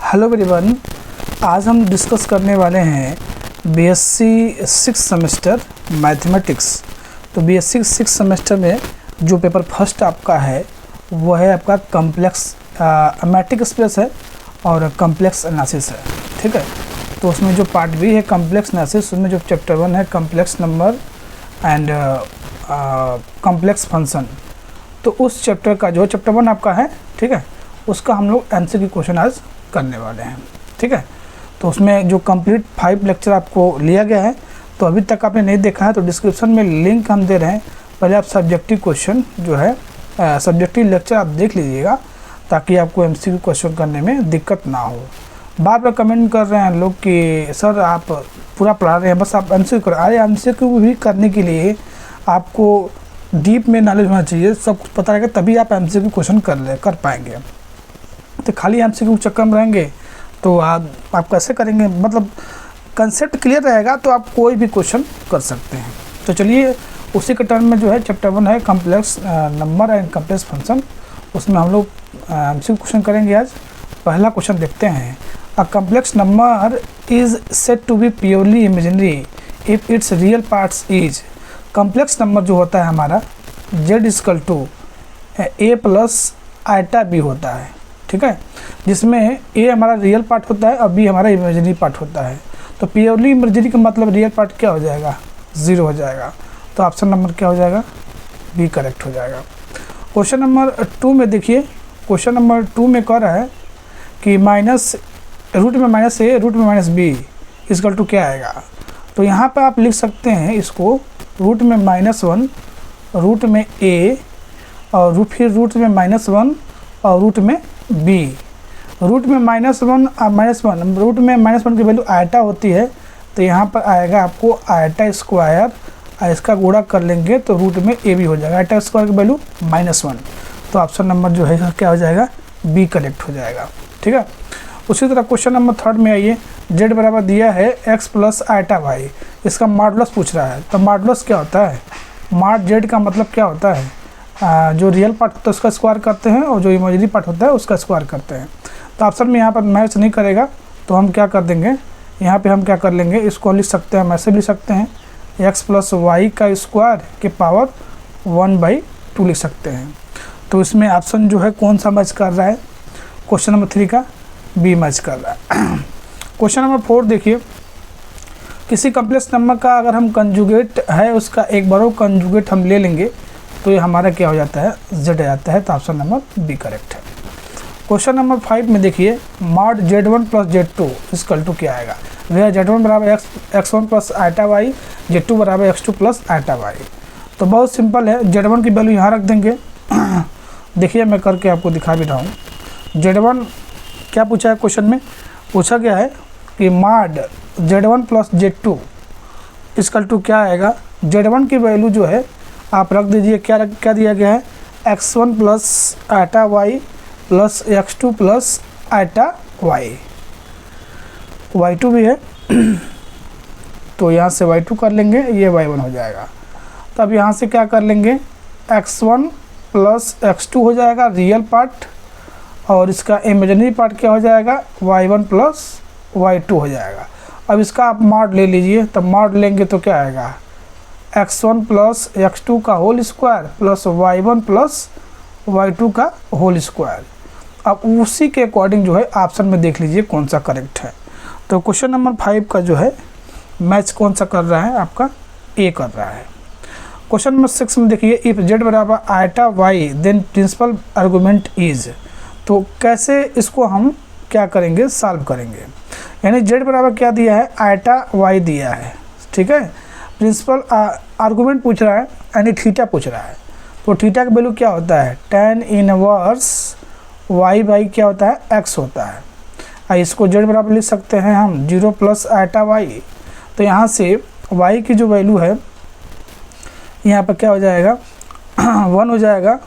Hello everyone, आज हम discuss करने वाले हैं बीएससी 6 सेमेस्टर मैथमेटिक्स। तो बीएससी 6 सेमेस्टर में जो पेपर फर्स्ट आपका है वो है आपका कॉम्प्लेक्स मैट्रिक स्पेस है और कॉम्प्लेक्स एनालिसिस है। ठीक है, तो उसमें जो पार्ट बी है कॉम्प्लेक्स एनालिसिस, उसमें जो चैप्टर 1 है complex number and complex function. तो उस चैप्टर का जो चैप्टर 1 आपका है, ठीक है, उसका हम लोग एमसीक्यू क्वेश्चन आज करने वाले हैं। ठीक है, तो उसमें जो कंप्लीट 5 लेक्चर आपको लिया गया है, तो अभी तक आपने नहीं देखा है तो डिस्क्रिप्शन में लिंक हम दे रहे हैं। पहले आप सब्जेक्टिव क्वेश्चन जो है सब्जेक्टिव लेक्चर आप देख लीजिएगा ताकि आपको एमसीक्यू क्वेश्चन करने में दिक्कत ना हो। बार बार कमेंट कर रहे हैं लोग कि सर आप पूरा पढ़ा रहे हैं, बस आप एमसीक्यू करें। अरे एमसीक्यू भी करने के लिए आपको डीप में नॉलेज होना चाहिए, सब कुछ पता रहेगा तभी आप एमसीक्यू क्वेश्चन कर पाएंगे। तो खाली एमसीक्यू चक्कर में रहेंगे तो आप कैसे करेंगे? मतलब कंसेप्ट क्लियर रहेगा तो आप कोई भी क्वेश्चन कर सकते हैं। तो चलिए उसी के टर्म में जो है चैप्टर 1 है complex number and complex function, उसमें हम लोग एमसीक्यू क्वेश्चन करेंगे आज। पहला क्वेश्चन देखते हैं। A complex number is said to be purely imaginary if its real parts is. Complex number जो होता है हमारा z equal to a plus iota b होता है। ठीक है, जिसमें a हमारा रियल पार्ट होता है और b हमारा इमेजिनरी पार्ट होता है। तो प्योरली इमेजिनरी का मतलब रियल पार्ट क्या हो जाएगा? 0 हो जाएगा। तो ऑप्शन नंबर क्या हो जाएगा? बी करेक्ट हो जाएगा। क्वेश्चन नंबर 2 में देखिए, क्वेश्चन नंबर 2 में कह रहा है कि माइनस रूट में माइनस ए रूट में माइनस बी इक्वल टू क्या आएगा? तो यहाँ पर आप लिख सकते हैं इसको रूट में -1 रूट में a और फिर रूट में -1 और रूट में b। रूट में -1 और -1 रूट में -1 की वैल्यू आयटा होती है, तो यहाँ पर आएगा आपको आयटा स्क्वायर और इसका गुणा कर लेंगे तो रूट में a भी हो जाएगा। आयटा स्क्वायर की वैल्यू -1, तो ऑप्शन नंबर जो है क्या हो जाएगा? बी करेक्ट हो जाएगा। ठीक है, उसी तरह क्वेश्चन नंबर 3 में आइए। z बराबर दिया है x प्लस आयटा y, इसका मॉडुलस पूछ रहा है। तो मॉडुलस क्या होता है? मॉड z का मतलब क्या होता है? जो रियल पार्ट होता है उसका स्क्वायर करते हैं और जो इमेजिनरी पार्ट होता है उसका स्क्वायर करते हैं। तो ऑप्शन में यहाँ पर मैच नहीं करेगा, तो हम क्या कर देंगे, यहाँ पे हम क्या कर लेंगे, इसको लिख सकते हैं, ऐसे लिख सकते हैं x प्लस वाई का स्क्वायर के पावर 1/2 लिख सकते हैं। तो इसमें ऑप्शन जो है कौन सा मैच कर रहा है? क्वेश्चन नंबर 3 का बी मैच कर रहा है। क्वेश्चन नंबर 4 देखिए, किसी कॉम्प्लेक्स नंबर का अगर हम कंजुगेट है उसका एक बार कंजुगेट हम ले लेंगे तो ये हमारा क्या हो जाता है? z आ जाता है। तो ऑप्शन नंबर बी करेक्ट है। क्वेश्चन नंबर 5 में देखिए, mod z1 plus z2 equal to क्या आएगा? वह z1 बराबर x1 plus iota Y, z2 बराबर x2 प्लस आइटा वाई। तो बहुत सिंपल है, z1 की वैल्यू यहाँ रख देंगे। देखिए मैं करके आपको दिखा भी रहा हूँ। z1 क्या पूछा है क्वेश्चन में? पूछा गया है कि mod z1 plus z2 equal to क्या आएगा? z1 की वैल्यू जो है आप रख दीजिए, क्या दिया गया है? x1 plus iota y plus x2 plus iota y, y2 भी है तो यहाँ से y2 कर लेंगे, ये y1 हो जाएगा। तब यहाँ से क्या कर लेंगे, x1 प्लस x2 हो जाएगा रियल पार्ट और इसका इमेजिनरी पार्ट क्या हो जाएगा? y1 प्लस y2 हो जाएगा। अब इसका आप मॉड ले लीजिए, तब मॉड लेंगे तो क्या आएगा? x1 प्लस x2 का whole square plus y1 plus y2 का होल स्क्वायर। अब उसी के अकॉर्डिंग जो है ऑप्शन में देख लीजिए कौन सा करेक्ट है। तो क्वेश्चन नंबर 5 का जो है मैच कौन सा कर रहा है? आपका ए कर रहा है। क्वेश्चन नंबर 6 में देखिए, इफ z बराबर iota y then principal argument is. तो कैसे इसको हम क्या करेंगे? सॉल्व करेंगे। यानी z बराबर क्या दिया है? आइटा वाई दिया है। ठीक है, प्रिंसिपल आर्गूमेंट पूछ रहा है यानी थीटा पूछ रहा है। तो थीटा का वैल्यू क्या होता है? tan इनवर्स y बाई क्या होता है? x होता है। इसको z बराबर लिख सकते हैं हम 0 प्लस आइटा वाई। तो यहाँ से y की जो वैल्यू है यहाँ पर क्या हो जाएगा? 1 हो जाएगा।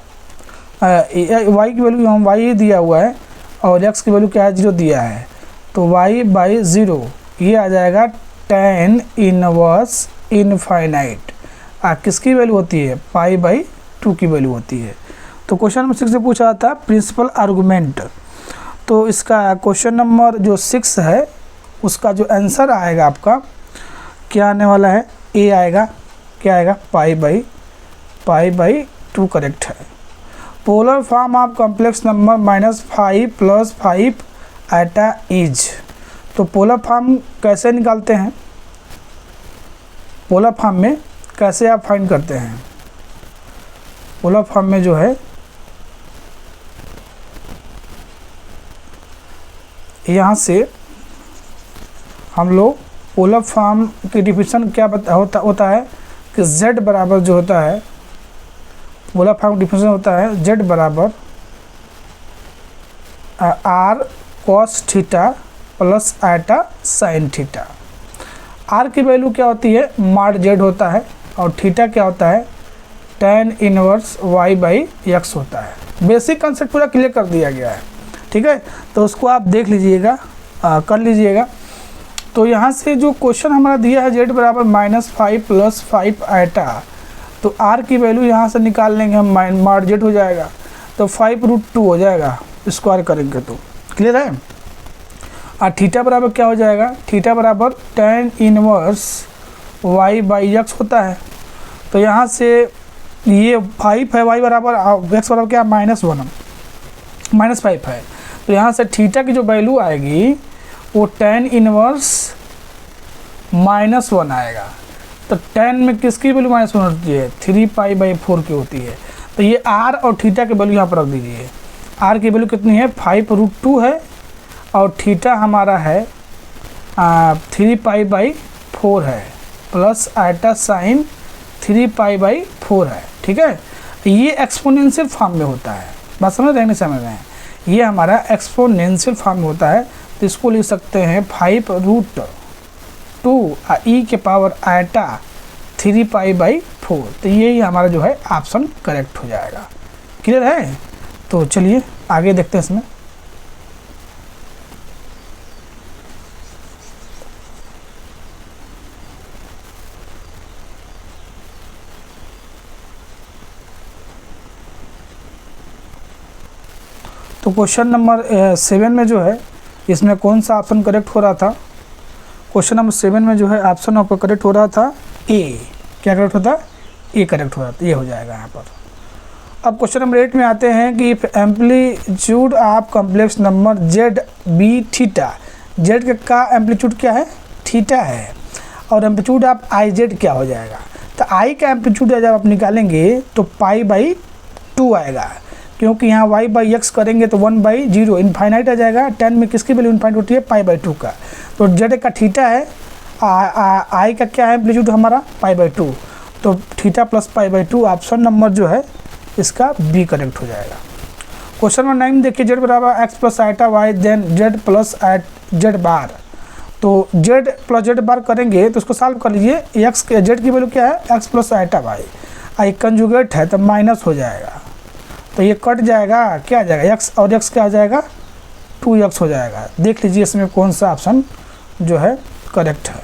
y की वैल्यू हम y दिया हुआ है और x की वैल्यू क्या है? 0 दिया है। तो y बाई 0 ये आ जाएगा tan इनवर्स इनफाइनाइट। किसकी वैल्यू होती है? π/2 की वैल्यू होती है। तो क्वेश्चन नंबर 6 से पूछा था प्रिंसिपल आर्गूमेंट। तो इसका क्वेश्चन नंबर जो 6 है उसका जो आंसर आएगा आपका क्या आने वाला है, ए आएगा। क्या आएगा, पाई बाई 2 करेक्ट है। Polar form of complex number -5 + 5 Etah is. तो पोलर फॉर्म कैसे निकालते हैं, पोलर फॉर्म में कैसे आप फाइंड करते हैं। पोलर फॉर्म में जो है यहाँ से हम लोग पोलर फॉर्म की डिफिनेशन क्या होता है कि z बराबर जो होता है, पोलर फॉर्म डिफिनेशन होता है z बराबर r cos theta plus iota sine theta. r की वैल्यू क्या होती है, मॉड z होता है, और थीटा क्या होता है, tan इनवर्स y/x होता है। बेसिक कंसेप्ट पूरा क्लियर कर दिया गया है, ठीक है। तो उसको आप देख लीजिएगा, कर लीजिएगा। तो यहाँ से जो क्वेश्चन हमारा दिया है z बराबर -5 + 5 एटा, तो r की वैल्यू यहाँ से निकाल लेंगे हम, मॉड z हो जाएगा तो 5√2 हो जाएगा, स्क्वायर करेंगे तो क्लियर है। और थीटा बराबर क्या हो जाएगा, थीटा बराबर tan इनवर्स y/x होता है। तो यहाँ से ये 5 है, y बराबर x बराबर क्या, -5 है। तो यहाँ से थीटा की जो वैल्यू आएगी वो tan इनवर्स -1 आएगा। तो tan में किसकी वैल्यू -1 होती है, 3π/4 की होती है। तो ये r और थीटा की वैल्यू यहाँ पर रख दीजिए। r की वैल्यू कितनी है, 5√2 है, और थीटा हमारा है 3π/4 है, प्लस एटा साइन 3π/4 है, ठीक है। ये एक्सपोनेंशियल फॉर्म में होता है, बात समझ रहे हैं, समझ रहे हैं। ये हमारा एक्सपोनेंशियल फॉर्म में होता है, तो इसको लिख सकते हैं 5√2 e के पावर एटा 3π/4। तो यही हमारा जो है ऑप्शन करेक्ट हो जाएगा, क्लियर है। तो चलिए आगे देखते हैं इसमें। तो क्वेश्चन नंबर 7 में जो है इसमें कौन सा ऑप्शन करेक्ट हो रहा था, क्वेश्चन नंबर 7 में जो है ऑप्शन आपका करेक्ट हो रहा था ए। क्या करेक्ट होता है, ए करेक्ट हो रहा था, ये हो जाएगा यहाँ पर। अब क्वेश्चन नंबर 8 में आते हैं कि if amplitude of complex number z be theta, z का एम्पलीट्यूड क्या है, थीटा है, और एम्पलीट्यूड ऑफ आई जेड क्या हो जाएगा। तो आई का एम्पलीट्यूड जब आप निकालेंगे तो π/2 आएगा, क्योंकि यहाँ y/x करेंगे तो 1/0 इनफाइनाइट आ जाएगा। 10 में किसकी वैल्यू इनफाइनाइट होती है, π/2 का। तो z का थीटा है, आई का क्या है एम्पलीट्यूड हमारा, π/2। तो थीटा प्लस π/2 ऑप्शन नंबर जो है इसका बी करेक्ट हो जाएगा। क्वेश्चन नंबर 9 देखिए, z बराबर x plus iota y then z plus z bar. तो z प्लस z बार करेंगे तो उसको सॉल्व कर लीजिए। x के z की वैल्यू क्या है, x प्लस एटा वाई, आई कंजुगेट है तो माइनस हो जाएगा, तो ये कट जाएगा, क्या आ जाएगा, x और x क्या आ जाएगा, 2x हो जाएगा। देख लीजिए इसमें कौन सा ऑप्शन जो है करेक्ट है।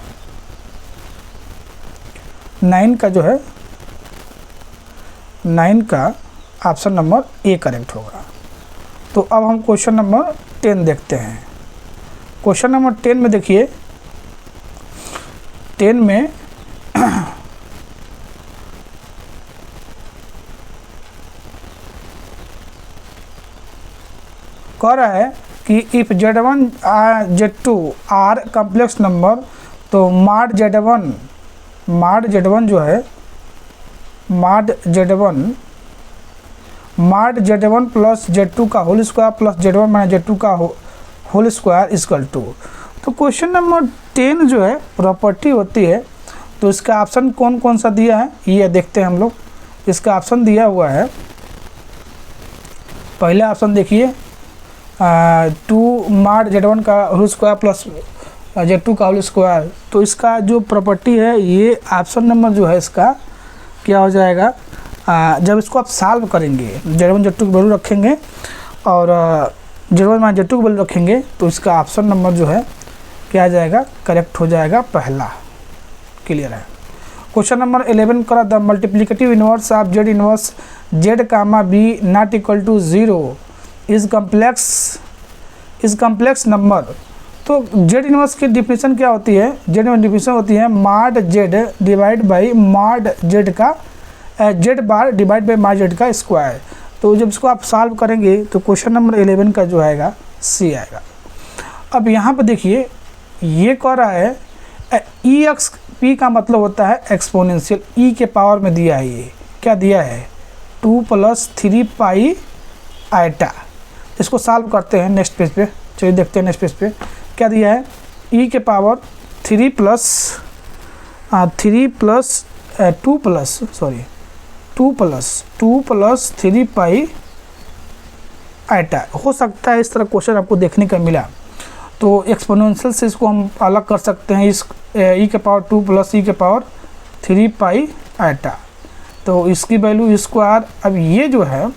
9 का जो है, 9 का ऑप्शन नंबर ए करेक्ट होगा। तो अब हम क्वेश्चन नंबर 10 देखते हैं। क्वेश्चन नंबर 10 में देखिए, 10 में कह रहा है कि if z1 z2 are complex number, तो मॉड z1 जो है, मॉड z1 प्लस z2 का whole square plus z1 minus z2 का होल स्क्वायर इक्वल टू। तो क्वेश्चन नंबर 10 जो है प्रॉपर्टी होती है, तो इसका ऑप्शन कौन कौन सा दिया है ये देखते हैं हम लोग। इसका ऑप्शन दिया हुआ है, पहला ऑप्शन देखिए 2 मॉड z1 का होल स्क्वायर प्लस z2 का होल स्क्वायर। तो इसका जो प्रॉपर्टी है, ये ऑप्शन नंबर जो है इसका क्या हो जाएगा, जब इसको आप सॉल्व करेंगे, z1 z2 की वैल्यू रखेंगे और z1 माइनस z2 की वैल्यू रखेंगे, तो इसका ऑप्शन नंबर जो है क्या आ जाएगा, करेक्ट हो जाएगा, पहला। क्लियर है। क्वेश्चन नंबर 11 करा, the multiplicative inverse of z inverse z, b not equal to 0 is complex इस कॉम्प्लेक्स नंबर। तो जेड इनवर्स की डिफिनीशन क्या होती है? जेड इनवर्स डिफिनीशन होती है mod z divide by mod z का z bar divide by mod z का स्क्वायर। तो जब इसको आप सॉल्व करेंगे तो क्वेश्चन नंबर 11 का जो आएगा सी आएगा। अब यहाँ पर देखिए ये कह रहा है ई एक्स पी का मतलब होता है एक्सपोनेंशियल, ई के पावर में दिया है। ये क्या दिया है? 2 + 3 पाई आइटा। इसको सॉल्व करते हैं नेक्स्ट पेज पे। चलिए देखते हैं नेक्स्ट पेज पे क्या दिया है। ई के पावर 2 + 3 पाई आइटा। हो सकता है इस तरह क्वेश्चन आपको देखने का मिला, तो एक्सपोनेंशियल से इसको हम अलग कर सकते हैं। इस ई के पावर 2 + ई के पावर 3 पाई आइटा, तो इसकी वैल्यू स्क्वायर। अब ये जो है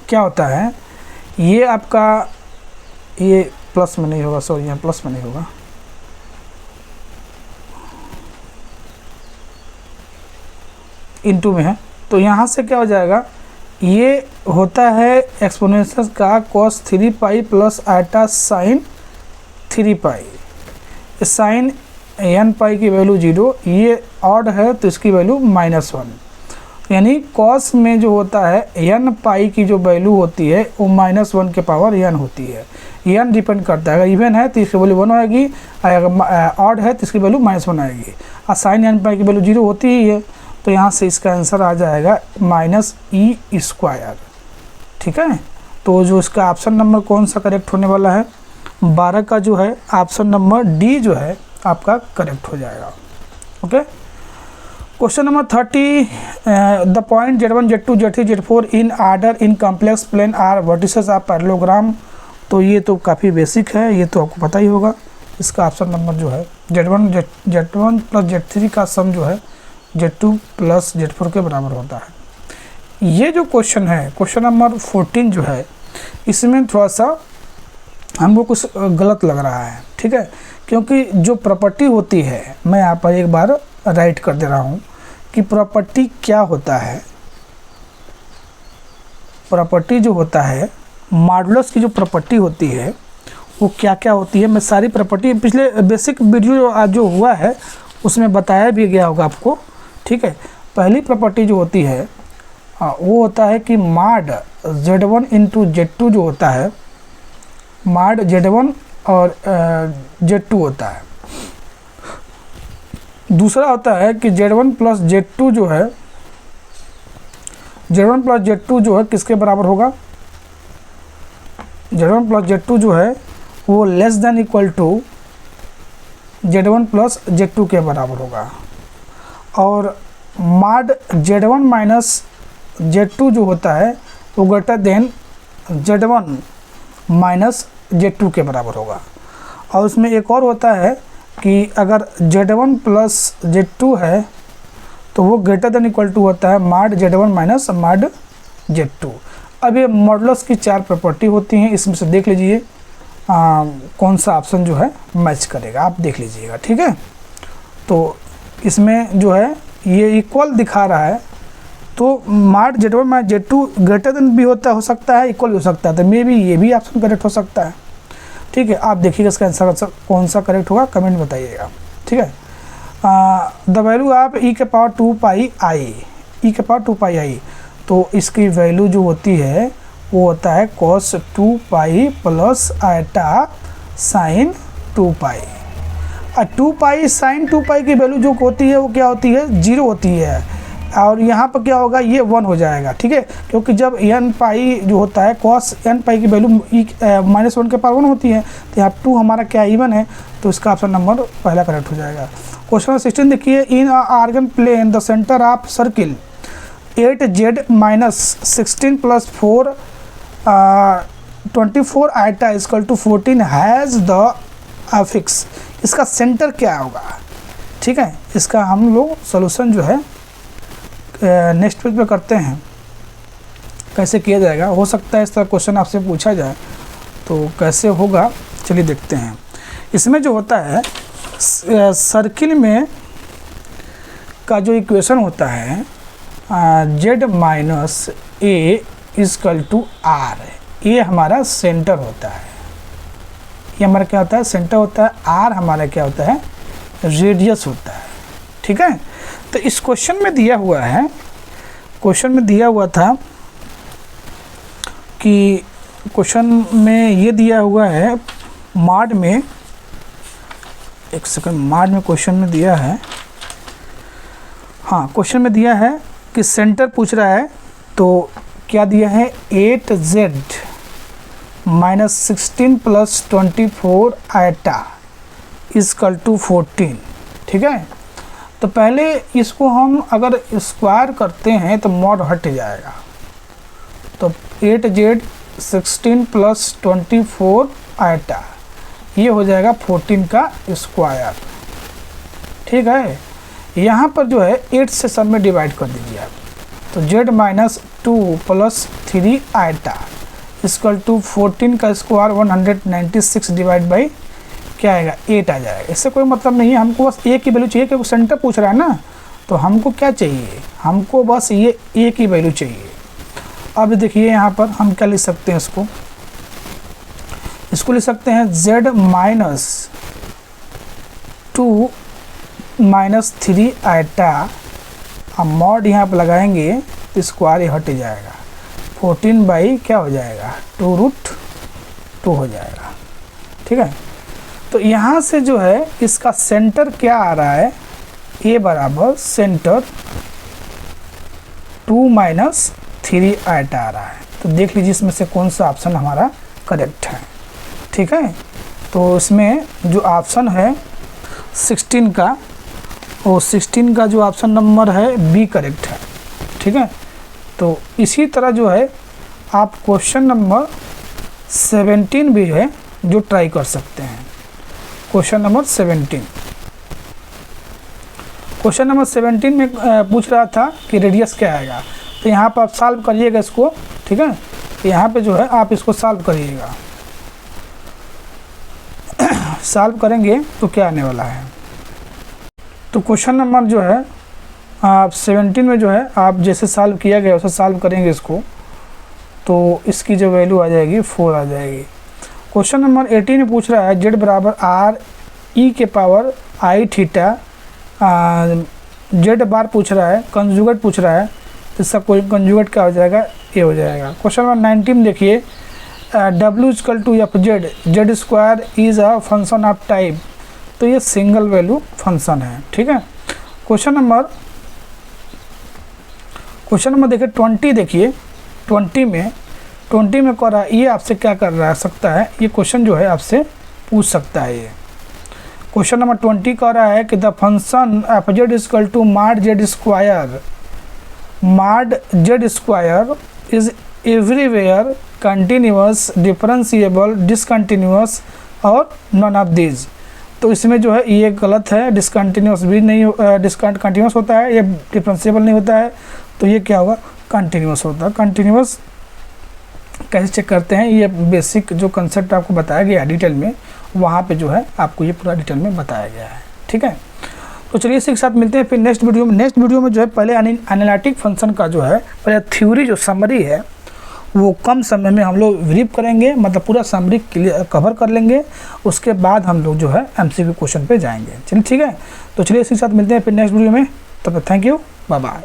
क्या होता है, ये आपका ये प्लस में नहीं होगा, सॉरी यहाँ प्लस में नहीं होगा, इनटू में है। तो यहाँ से क्या हो जाएगा, ये होता है एक्सपोनेंशियल का cos 3 pi plus iota sine 3 pi. Sine n pi की वैल्यू 0, ये ऑड है तो इसकी वैल्यू -1। यानी cos में जो होता है n पाई की जो वैल्यू होती है वो -1 के पावर n होती है। n डिपेंड करता है, अगर इवन है तो इसकी वैल्यू 1 आएगी, अगर ऑड है तो इसकी वैल्यू -1 आएगी। और साइन n पाई की वैल्यू 0 होती ही है, तो यहाँ से इसका आंसर आ जाएगा -e²। ठीक है, तो जो इसका ऑप्शन नंबर कौन सा करेक्ट होने वाला है? 12 का जो है ऑप्शन नंबर डी जो है आपका करेक्ट हो जाएगा। Okay, question number 30, the point Z1 Z2 Z3 Z4 in order in complex plane are vertices of parallelogram. तो ये तो काफ़ी बेसिक है, ये तो आपको पता ही होगा। इसका ऑप्शन नंबर जो है Z1 + Z3 का सम जो है Z2 + Z4 के बराबर होता है। ये जो क्वेश्चन है, क्वेश्चन नंबर 14 जो है, इसमें थोड़ा सा हमको कुछ गलत लग रहा है। ठीक है, क्योंकि जो प्रॉपर्टी होती है, मैं यहाँ पर एक बार राइट कर दे रहा हूँ कि प्रॉपर्टी क्या होता है। प्रॉपर्टी जो होता है, मॉडुलस की जो प्रॉपर्टी होती है वो क्या क्या होती है, मैं सारी प्रॉपर्टी पिछले बेसिक वीडियो जो हुआ है उसमें बताया भी गया होगा आपको। ठीक है, पहली प्रॉपर्टी जो होती है वो होता है कि माड Z1 × Z2 जो होता है, माड Z1 और Z2 होता है। दूसरा होता है कि Z1 + Z2 जो है, Z1 + Z2 जो है किसके बराबर होगा? Z1 + Z2 जो है वो less than equal to Z1 + Z2 के बराबर होगा। और माड Z1 - Z2 जो होता है वो ग्रेटर देन Z1 - Z2 के बराबर होगा। और उसमें एक और होता है कि अगर Z1 + Z2 है तो वो ग्रेटर देन इक्वल टू होता है माड Z1 - माड Z2। अब ये मॉडुलस की 4 प्रॉपर्टी होती हैं, इसमें से देख लीजिए कौन सा ऑप्शन जो है मैच करेगा, आप देख लीजिएगा। ठीक है, तो इसमें जो है ये इक्वल दिखा रहा है, तो माड Z1 - Z2 ग्रेटर देन भी हो सकता है, इक्वल हो सकता है, तो मे बी ये भी ऑप्शन करेक्ट हो सकता है। ठीक है, आप देखिएगा इसका आंसर कौन सा करेक्ट होगा, कमेंट बताइएगा। ठीक है, द वैल्यू ऑफ e के पावर 2 पाई आई, e के पावर 2 पाई आई, तो इसकी वैल्यू जो होती है वो होता है cos 2 pi plus iota sine 2 pi. 2 pi sine 2 pi की वैल्यू जो होती है वो क्या होती है? 0 होती है। और यहाँ पर क्या होगा, ये 1 हो जाएगा। ठीक है, क्योंकि जब n पाई जो होता है cos n पाई की वैल्यू -1 के पावर 1 होती है, तो यहाँ 2 हमारा क्या इवन है, तो इसका ऑप्शन नंबर पहला करेक्ट हो जाएगा। क्वेश्चन नंबर 16 देखिए, in Argand plane the centre of circle 8Z - 16 + 4 24 iota = 14 has the affix. इसका सेंटर क्या होगा? ठीक है, इसका हम लोग सॉल्यूशन जो है नेक्स्ट पेज पे करते हैं, कैसे किया जाएगा। हो सकता है इस तरह क्वेश्चन आपसे पूछा जाए, तो कैसे होगा चलिए देखते हैं। इसमें जो होता है सर्किल में का जो इक्वेशन होता है Z - A = R, ये हमारा सेंटर होता है। ये हमारा क्या होता है, सेंटर होता है, आर हमारा क्या होता है, रेडियस होता है। ठीक है, तो इस क्वेश्चन में दिया हुआ है, क्वेश्चन में दिया हुआ था कि क्वेश्चन में ये दिया हुआ है माड में, एक सेकंड, माड में क्वेश्चन में दिया है, हाँ क्वेश्चन में दिया है कि सेंटर पूछ रहा है, तो क्या दिया है 8z minus 16 plus 24 iota equal to 14। ठीक है, तो पहले इसको हम अगर स्क्वायर करते हैं तो मॉड हट जाएगा, तो 8z 16 प्लस 24 आयटा ये हो जाएगा 14 का स्क्वायर। ठीक है, यहाँ पर जो है 8 से सब में डिवाइड कर दीजिए आप, तो z minus 2 plus 3 iota equal to 14 का स्क्वायर 196 डिवाइड बाई क्या आएगा 8 आ जाएगा। इससे कोई मतलब नहीं है, हमको बस a की वैल्यू चाहिए क्योंकि सेंटर पूछ रहा है ना, तो हमको क्या चाहिए, हमको बस ये a की वैल्यू चाहिए। अब देखिए यहाँ पर हम क्या लिख सकते हैं, इसको लिख सकते हैं z माइनस 2 माइनस 3 आयटा, अब मॉड यहाँ पर लगाएंगे तो स्क्वायर ही हट जाएगा, 14 बाई क्या हो जाएगा 2√2 हो जाएगा। ठीक है, तो यहाँ से जो है इसका सेंटर क्या आ रहा है, a बराबर सेंटर 2 माइनस 3 आयटा आ रहा है। तो देख लीजिए इसमें से कौन सा ऑप्शन हमारा करेक्ट है। ठीक है, तो इसमें जो ऑप्शन है 16 का, वो 16 का जो ऑप्शन नंबर है बी करेक्ट है। ठीक है, तो इसी तरह जो है आप क्वेश्चन नंबर 17 भी है जो ट्राई कर सकते हैं। क्वेश्चन नंबर 17, क्वेश्चन नंबर 17 में पूछ रहा था कि रेडियस क्या आएगा, तो यहाँ पर आप सॉल्व करिएगा इसको। ठीक है, तो यहाँ पे जो है आप इसको सॉल्व करिएगा, सॉल्व करेंगे तो क्या आने वाला है। तो क्वेश्चन नंबर जो है आप 17 में जो है आप जैसे सॉल्व किया गया वैसे सॉल्व करेंगे इसको, तो इसकी जो वैल्यू आ जाएगी 4 आ जाएगी। क्वेश्चन नंबर 18 में पूछ रहा है z बराबर r e के पावर i थीटा, z बार पूछ रहा है, कंजुगेट पूछ रहा है, तो इसका कोई कंजुगेट क्या हो जाएगा, ये हो जाएगा। क्वेश्चन नंबर 19 देखिए, w equal to f z, z square is a function of type, तो ये सिंगल वैल्यू फंक्शन है। ठीक है, क्वेश्चन नंबर देखिए 20, देखिए 20 में कर रहा है, ये आपसे क्या कर रहा है सकता है, ये क्वेश्चन जो है आपसे पूछ सकता है। ये क्वेश्चन नंबर 20 कह रहा है कि the function F Z equal to mod Z square is everywhere continuous, differentiable, discontinuous और नॉन ऑफ दीज। तो इसमें जो है ये गलत है, डिसकंटिन्यूअस भी नहीं, कंटिन्यूअस होता है, ये डिफरेंशिएबल नहीं होता है, तो ये क्या होगा, कंटिन्यूअस होता है। कंटिन्यूअस कैसे चेक करते हैं, ये बेसिक जो कंसेप्ट आपको बताया गया है डिटेल में, वहाँ पे जो है आपको ये पूरा डिटेल में बताया गया है। ठीक है, तो चलिए इसी के साथ मिलते हैं फिर नेक्स्ट वीडियो में। नेक्स्ट वीडियो में जो है पहले एनालिटिक फंक्शन का जो है पहले थ्योरी जो समरी है वो कम समय में हम लोग ब्रीफ करेंगे, मतलब पूरा समरी क्लियर कवर कर लेंगे, उसके बाद हम लोग जो है MCQ क्वेश्चन पे जाएंगे। चलिए ठीक है, तो चलिए इसी के साथ मिलते हैं फिर नेक्स्ट वीडियो में, तब तक थैंक यू, बाय बाय।